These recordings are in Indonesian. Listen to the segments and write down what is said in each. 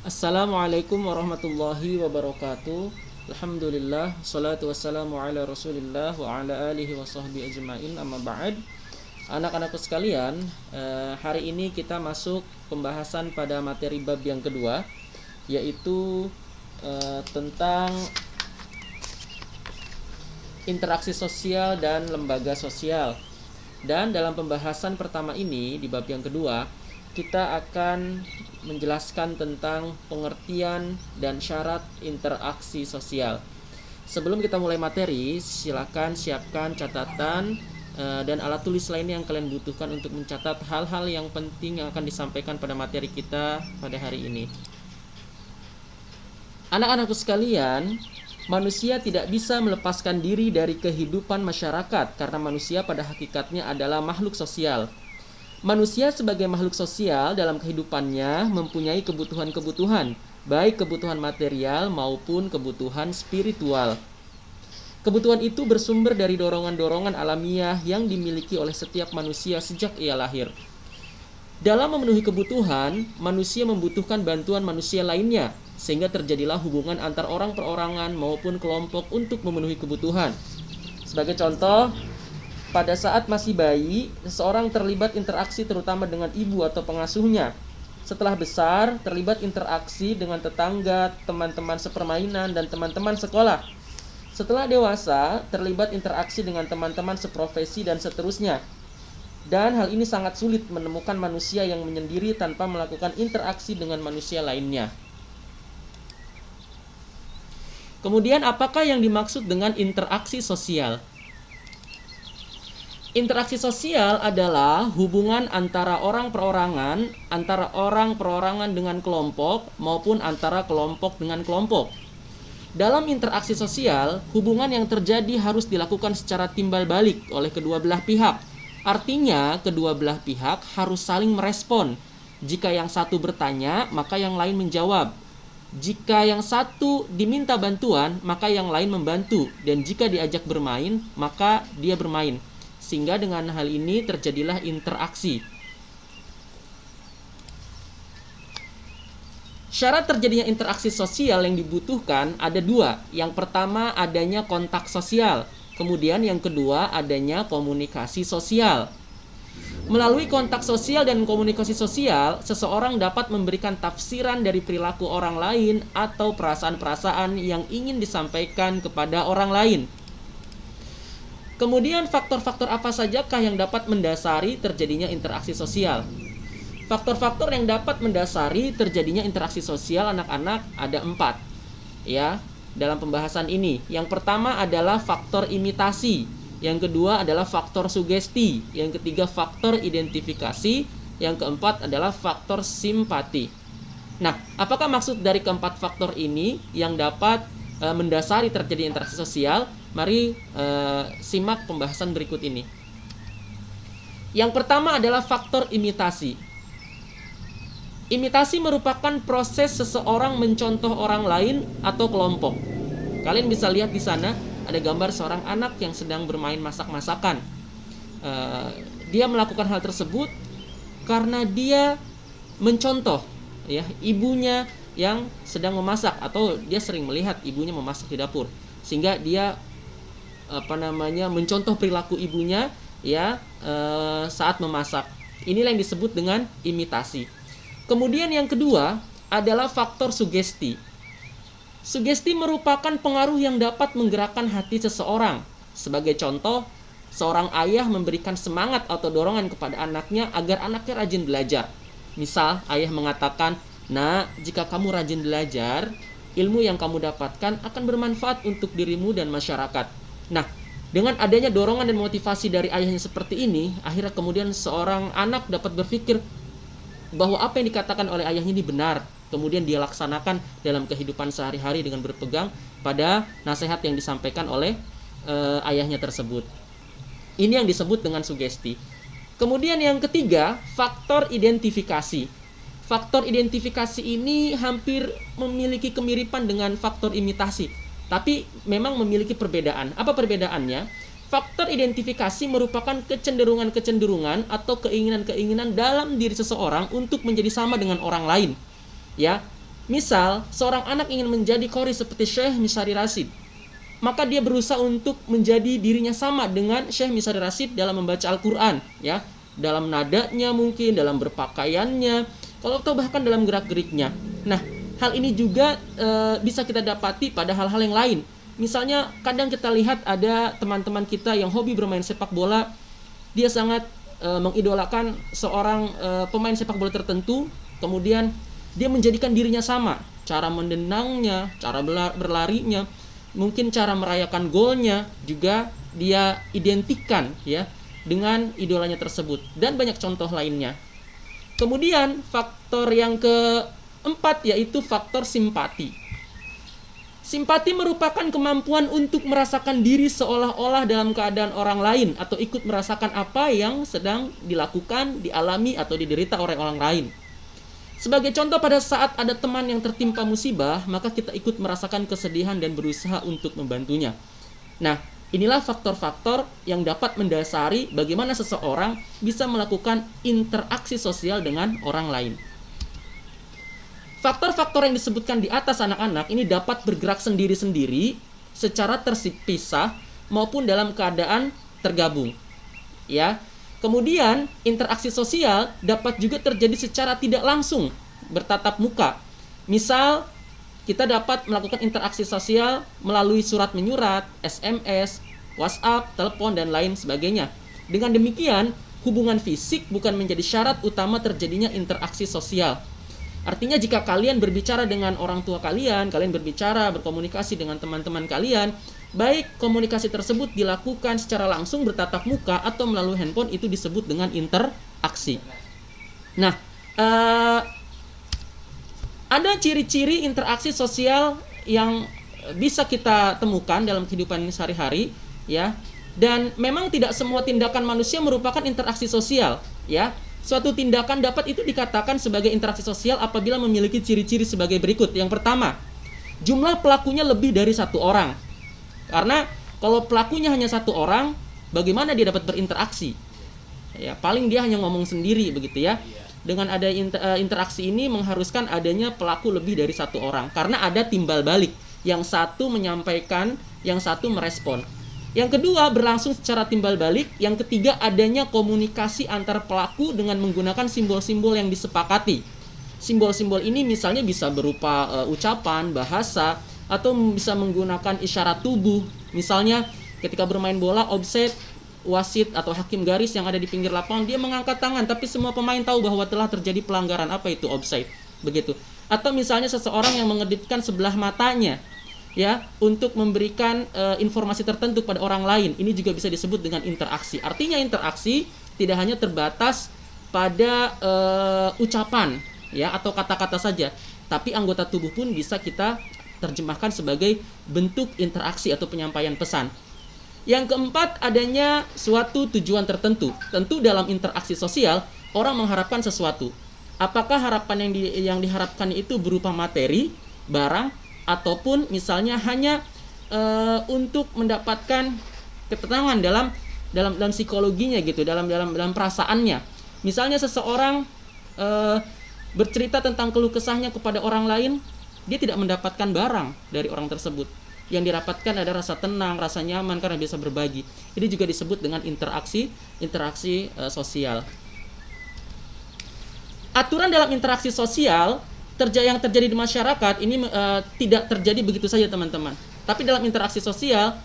Assalamualaikum warahmatullahi wabarakatuh. Alhamdulillah, salatu wassalamu ala rasulillah wa ala alihi wa sahbihi ajma'in, amma ba'd. Anak-anakku sekalian, hari ini kita masuk pembahasan pada materi bab yang kedua, yaitu tentang interaksi sosial dan lembaga sosial. Dan dalam pembahasan pertama ini, di bab yang kedua, kita akan menjelaskan tentang pengertian dan syarat interaksi sosial. Sebelum kita mulai materi, silakan siapkan catatan dan alat tulis lainnya yang kalian butuhkan untuk mencatat hal-hal yang penting yang akan disampaikan pada materi kita pada hari ini. Anak-anakku sekalian, manusia tidak bisa melepaskan diri dari kehidupan masyarakat karena manusia pada hakikatnya adalah makhluk sosial. Manusia sebagai makhluk sosial dalam kehidupannya mempunyai kebutuhan-kebutuhan, baik kebutuhan material maupun kebutuhan spiritual. Kebutuhan itu bersumber dari dorongan-dorongan alamiah yang dimiliki oleh setiap manusia sejak ia lahir. Dalam memenuhi kebutuhan, manusia membutuhkan bantuan manusia lainnya, sehingga terjadilah hubungan antar orang perorangan maupun kelompok untuk memenuhi kebutuhan. Sebagai contoh, pada saat masih bayi, seseorang terlibat interaksi terutama dengan ibu atau pengasuhnya. Setelah besar, terlibat interaksi dengan tetangga, teman-teman sepermainan, dan teman-teman sekolah. Setelah dewasa, terlibat interaksi dengan teman-teman seprofesi dan seterusnya. Dan hal ini sangat sulit menemukan manusia yang menyendiri tanpa melakukan interaksi dengan manusia lainnya. Kemudian, apakah yang dimaksud dengan interaksi sosial? Interaksi sosial adalah hubungan antara orang perorangan dengan kelompok maupun antara kelompok dengan kelompok. Dalam interaksi sosial, hubungan yang terjadi harus dilakukan secara timbal balik oleh kedua belah pihak. Artinya, kedua belah pihak harus saling merespon. Jika yang satu bertanya, maka yang lain menjawab. Jika yang satu diminta bantuan, maka yang lain membantu. Dan jika diajak bermain, maka dia bermain. Sehingga dengan hal ini terjadilah interaksi. Syarat terjadinya interaksi sosial yang dibutuhkan ada dua. Yang pertama adanya kontak sosial. Kemudian yang kedua adanya komunikasi sosial. Melalui kontak sosial dan komunikasi sosial, seseorang dapat memberikan tafsiran dari perilaku orang lain atau perasaan-perasaan yang ingin disampaikan kepada orang lain. Kemudian faktor-faktor apa sajakah yang dapat mendasari terjadinya interaksi sosial? Faktor-faktor yang dapat mendasari terjadinya interaksi sosial anak-anak ada 4 ya dalam pembahasan ini. Yang pertama adalah faktor imitasi, yang kedua adalah faktor sugesti, yang ketiga faktor identifikasi, yang keempat adalah faktor simpati. Nah, apakah maksud dari keempat faktor ini yang dapat mendasari terjadi interaksi sosial? Mari simak pembahasan berikut ini. Yang pertama adalah faktor imitasi. Imitasi merupakan proses seseorang mencontoh orang lain atau kelompok. Kalian bisa lihat di sana ada gambar seorang anak yang sedang bermain masak-masakan. Dia melakukan hal tersebut karena dia mencontoh ya ibunya yang sedang memasak, atau dia sering melihat ibunya memasak di dapur, sehingga dia mencontoh perilaku ibunya ya saat memasak. Inilah yang disebut dengan imitasi. Kemudian yang kedua adalah faktor sugesti. Sugesti merupakan pengaruh yang dapat menggerakkan hati seseorang. Sebagai contoh, seorang ayah memberikan semangat atau dorongan kepada anaknya agar anaknya rajin belajar. Misal, ayah mengatakan, "Nah, jika kamu rajin belajar, ilmu yang kamu dapatkan akan bermanfaat untuk dirimu dan masyarakat." Nah, dengan adanya dorongan dan motivasi dari ayahnya seperti ini, akhirnya kemudian seorang anak dapat berpikir bahwa apa yang dikatakan oleh ayahnya ini benar. Kemudian dia laksanakan dalam kehidupan sehari-hari dengan berpegang pada nasihat yang disampaikan oleh ayahnya tersebut. Ini yang disebut dengan sugesti. Kemudian yang ketiga, faktor identifikasi. Faktor identifikasi ini hampir memiliki kemiripan dengan faktor imitasi, tapi memang memiliki perbedaan. Apa perbedaannya? Faktor identifikasi merupakan kecenderungan-kecenderungan atau keinginan-keinginan dalam diri seseorang untuk menjadi sama dengan orang lain. Ya, Misal, seorang anak ingin menjadi qori seperti Syekh Misyari Rasyid, maka dia berusaha untuk menjadi dirinya sama dengan Syekh Misyari Rasyid dalam membaca Al-Quran, ya, dalam nadanya mungkin, dalam berpakaiannya, kalau atau bahkan dalam gerak-geriknya. Nah, hal ini juga bisa kita dapati pada hal-hal yang lain. Misalnya, kadang kita lihat ada teman-teman kita yang hobi bermain sepak bola, dia sangat mengidolakan seorang pemain sepak bola tertentu, kemudian dia menjadikan dirinya sama, cara mendendangnya, cara berlarinya, mungkin cara merayakan golnya juga dia identikan, ya, dengan idolanya tersebut, dan banyak contoh lainnya. Kemudian faktor yang keempat yaitu faktor simpati. Simpati merupakan kemampuan untuk merasakan diri seolah-olah dalam keadaan orang lain, atau ikut merasakan apa yang sedang dilakukan, dialami, atau diderita oleh orang lain. Sebagai contoh, pada saat ada teman yang tertimpa musibah, maka kita ikut merasakan kesedihan dan berusaha untuk membantunya. Nah, inilah faktor-faktor yang dapat mendasari bagaimana seseorang bisa melakukan interaksi sosial dengan orang lain. Faktor-faktor yang disebutkan di atas anak-anak ini dapat bergerak sendiri-sendiri, secara terpisah maupun dalam keadaan tergabung. Ya. Kemudian, interaksi sosial dapat juga terjadi secara tidak langsung, bertatap muka. Misal, kita dapat melakukan interaksi sosial melalui surat menyurat, SMS, WhatsApp, telepon, dan lain sebagainya. Dengan demikian, hubungan fisik bukan menjadi syarat utama terjadinya interaksi sosial. Artinya, jika kalian berbicara dengan orang tua kalian berbicara, berkomunikasi dengan teman-teman kalian, baik komunikasi tersebut dilakukan secara langsung bertatap muka atau melalui handphone, itu disebut dengan interaksi. Nah, ada ciri-ciri interaksi sosial yang bisa kita temukan dalam kehidupan sehari-hari, ya. Dan memang tidak semua tindakan manusia merupakan interaksi sosial, ya. Suatu tindakan dapat itu dikatakan sebagai interaksi sosial apabila memiliki ciri-ciri sebagai berikut. Yang pertama, jumlah pelakunya lebih dari satu orang. Karena kalau pelakunya hanya satu orang, bagaimana dia dapat berinteraksi? Ya, paling dia hanya ngomong sendiri, begitu ya. Dengan ada interaksi ini mengharuskan adanya pelaku lebih dari satu orang, karena ada timbal balik. Yang satu menyampaikan, yang satu merespon. Yang kedua, berlangsung secara timbal balik. Yang ketiga, adanya komunikasi antar pelaku dengan menggunakan simbol-simbol yang disepakati. Simbol-simbol ini misalnya bisa berupa ucapan, bahasa, atau bisa menggunakan isyarat tubuh. Misalnya ketika bermain bola, offside, wasit atau hakim garis yang ada di pinggir lapangan, dia mengangkat tangan, tapi semua pemain tahu bahwa telah terjadi pelanggaran. Apa itu? Offside. Begitu. Atau misalnya seseorang yang mengedipkan sebelah matanya, ya, untuk memberikan informasi tertentu pada orang lain. Ini juga bisa disebut dengan interaksi. Artinya interaksi tidak hanya terbatas pada ucapan, ya, atau kata-kata saja, tapi anggota tubuh pun bisa kita terjemahkan sebagai bentuk interaksi atau penyampaian pesan. Yang keempat, adanya suatu tujuan tertentu. Tentu dalam interaksi sosial, orang mengharapkan sesuatu. Apakah harapan yang diharapkan itu berupa materi, barang, ataupun misalnya hanya untuk mendapatkan ketenangan dalam psikologinya gitu, dalam perasaannya. Misalnya seseorang bercerita tentang keluh kesahnya kepada orang lain, dia tidak mendapatkan barang dari orang tersebut. Yang dirapatkan ada rasa tenang, rasa nyaman karena bisa berbagi. Ini juga disebut dengan interaksi sosial. Aturan dalam interaksi sosial yang terjadi di masyarakat ini tidak terjadi begitu saja, teman-teman. Tapi dalam interaksi sosial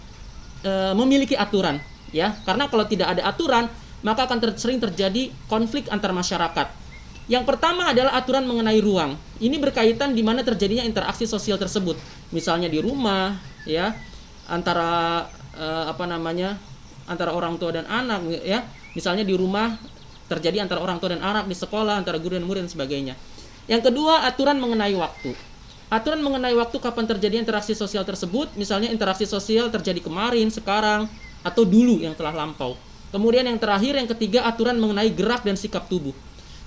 memiliki aturan, ya. Karena kalau tidak ada aturan, maka akan sering terjadi konflik antar masyarakat. Yang pertama adalah aturan mengenai ruang. Ini berkaitan di mana terjadinya interaksi sosial tersebut. Misalnya di rumah, ya, antara antara orang tua dan anak, ya. Misalnya di rumah terjadi antara orang tua dan anak, di sekolah antara guru dan murid dan sebagainya. Yang kedua, aturan mengenai waktu. Aturan mengenai waktu kapan terjadi interaksi sosial tersebut. Misalnya interaksi sosial terjadi kemarin, sekarang, atau dulu yang telah lampau. Kemudian yang terakhir, yang ketiga, aturan mengenai gerak dan sikap tubuh.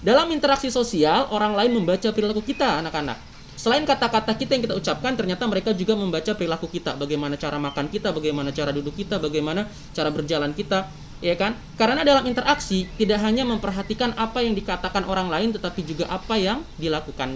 Dalam interaksi sosial, orang lain membaca perilaku kita, anak-anak. Selain kata-kata kita yang kita ucapkan, ternyata mereka juga membaca perilaku kita. Bagaimana cara makan kita, bagaimana cara duduk kita, bagaimana cara berjalan kita, ya kan? Karena dalam interaksi, tidak hanya memperhatikan apa yang dikatakan orang lain, tetapi juga apa yang dilakukan.